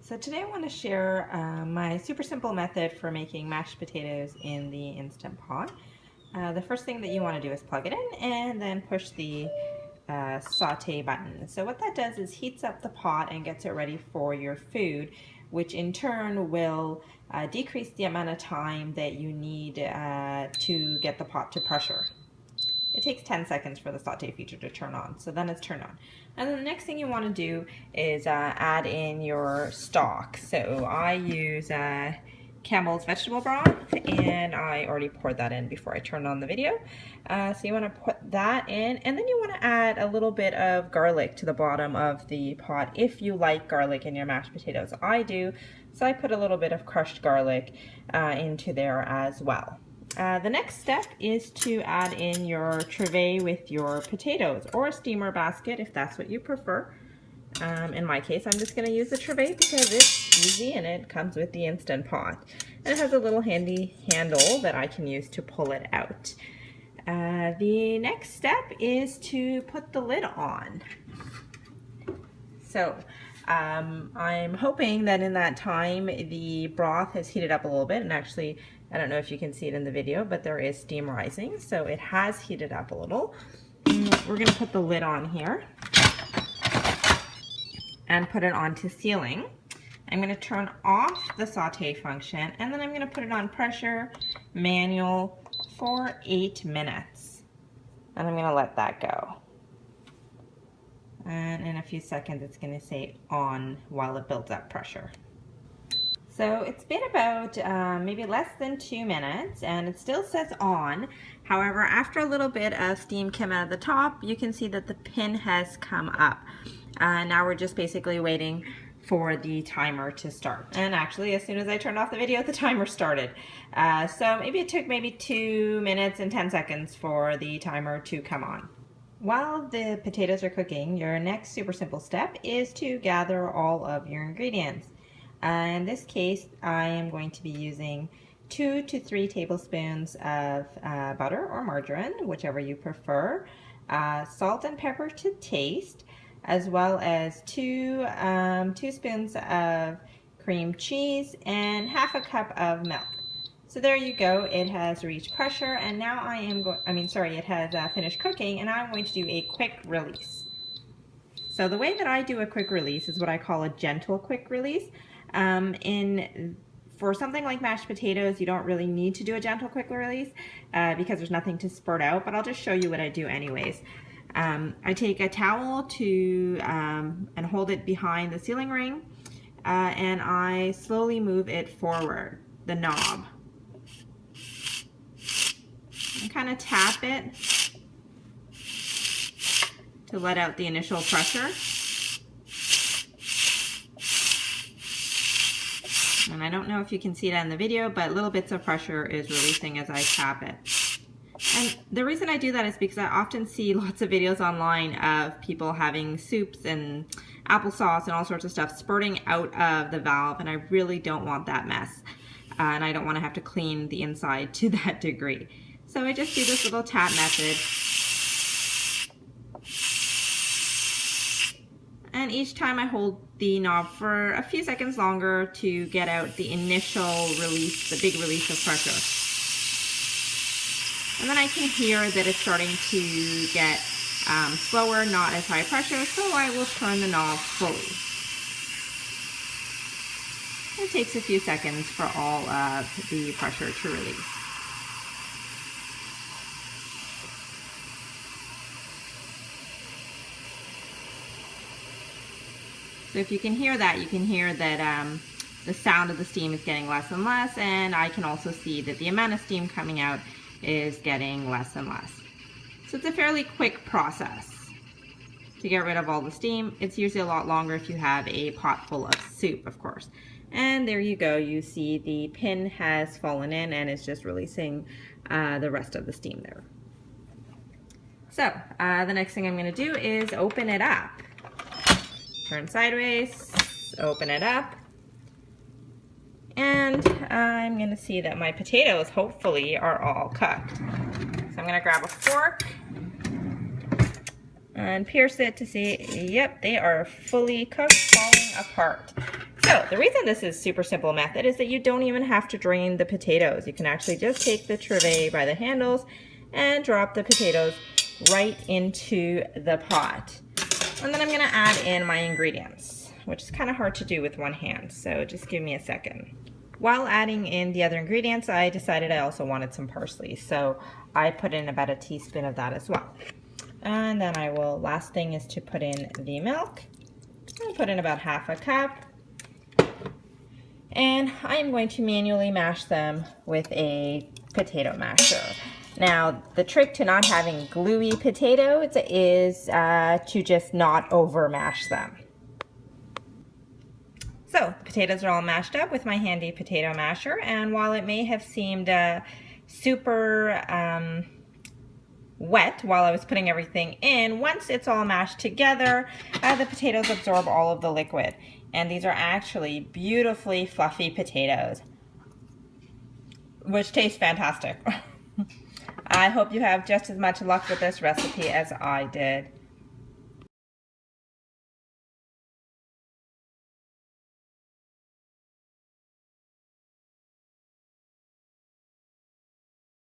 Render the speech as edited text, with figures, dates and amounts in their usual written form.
So today I want to share my super simple method for making mashed potatoes in the Instant Pot. The first thing that you want to do is plug it in and then push the saute button. So what that does is heats up the pot and gets it ready for your food, which in turn will decrease the amount of time that you need to get the pot to pressure. It takes 10 seconds for the saute feature to turn on, so then it's turned on. And then the next thing you want to do is add in your stock. So I use Campbell's vegetable broth, and I already poured that in before I turned on the video. So you want to put that in, and then you want to add a little bit of garlic to the bottom of the pot if you like garlic in your mashed potatoes. I do, so I put a little bit of crushed garlic into there as well. The next step is to add in your trivet with your potatoes, or a steamer basket if that's what you prefer. In my case, I'm just going to use the trivet because it's easy and it comes with the Instant Pot. And it has a little handy handle that I can use to pull it out. The next step is to put the lid on. So I'm hoping that in that time the broth has heated up a little bit, and actually I don't know if you can see it in the video, but there is steam rising, so it has heated up a little. We're going to put the lid on here and put it on to sealing. I'm going to turn off the saute function, and then I'm going to put it on pressure, manual, for 8 minutes. And I'm going to let that go. And in a few seconds it's going to say on while it builds up pressure. So it's been about maybe less than 2 minutes, and it still says on. However, after a little bit of steam came out of the top, you can see that the pin has come up. Now we're just basically waiting for the timer to start. And actually, as soon as I turned off the video, the timer started. So maybe it took 2 minutes and 10 seconds for the timer to come on. While the potatoes are cooking, your next super simple step is to gather all of your ingredients. In this case, I am going to be using 2 to 3 tablespoons of butter or margarine, whichever you prefer, salt and pepper to taste, as well as 2 spoons of cream cheese and half a cup of milk. So there you go, it has reached pressure, and now it has finished cooking, and now I'm going to do a quick release. So the way that I do a quick release is what I call a gentle quick release. For something like mashed potatoes, you don't really need to do a gentle quick release because there's nothing to spurt out, but I'll just show you what I do anyways. I take a towel and hold it behind the sealing ring, and I slowly move it forward, the knob. And kind of tap it to let out the initial pressure. And I don't know if you can see that in the video, but little bits of pressure is releasing as I tap it. And the reason I do that is because I often see lots of videos online of people having soups and applesauce and all sorts of stuff spurting out of the valve, and I really don't want that mess. And I don't want to have to clean the inside to that degree. So I just do this little tap method. And each time I hold the knob for a few seconds longer to get out the initial release, the big release of pressure. And then I can hear that it's starting to get slower, not as high pressure, so I will turn the knob fully. It takes a few seconds for all of the pressure to release. So if you can hear that, you can hear that the sound of the steam is getting less and less, and I can also see that the amount of steam coming out is getting less and less. So it's a fairly quick process to get rid of all the steam. It's usually a lot longer if you have a pot full of soup, of course. And there you go, you see the pin has fallen in and is just releasing the rest of the steam there. So the next thing I'm going to do is open it up. Turn sideways, open it up, and I'm going to see that my potatoes hopefully are all cooked. So I'm going to grab a fork and pierce it to see, yep, they are fully cooked, falling apart. So the reason this is super simple method is that you don't even have to drain the potatoes. You can actually just take the trivet by the handles and drop the potatoes right into the pot. And then I'm gonna add in my ingredients, which is kind of hard to do with one hand, so just give me a second. While adding in the other ingredients, I decided I also wanted some parsley, so I put in about a teaspoon of that as well. And then last thing is to put in the milk. I'll put in about half a cup. And I'm going to manually mash them with a potato masher. Now, the trick to not having gluey potatoes is to just not over mash them. So, the potatoes are all mashed up with my handy potato masher, and while it may have seemed super wet while I was putting everything in, once it's all mashed together, the potatoes absorb all of the liquid. And these are actually beautifully fluffy potatoes, which taste fantastic. I hope you have just as much luck with this recipe as I did.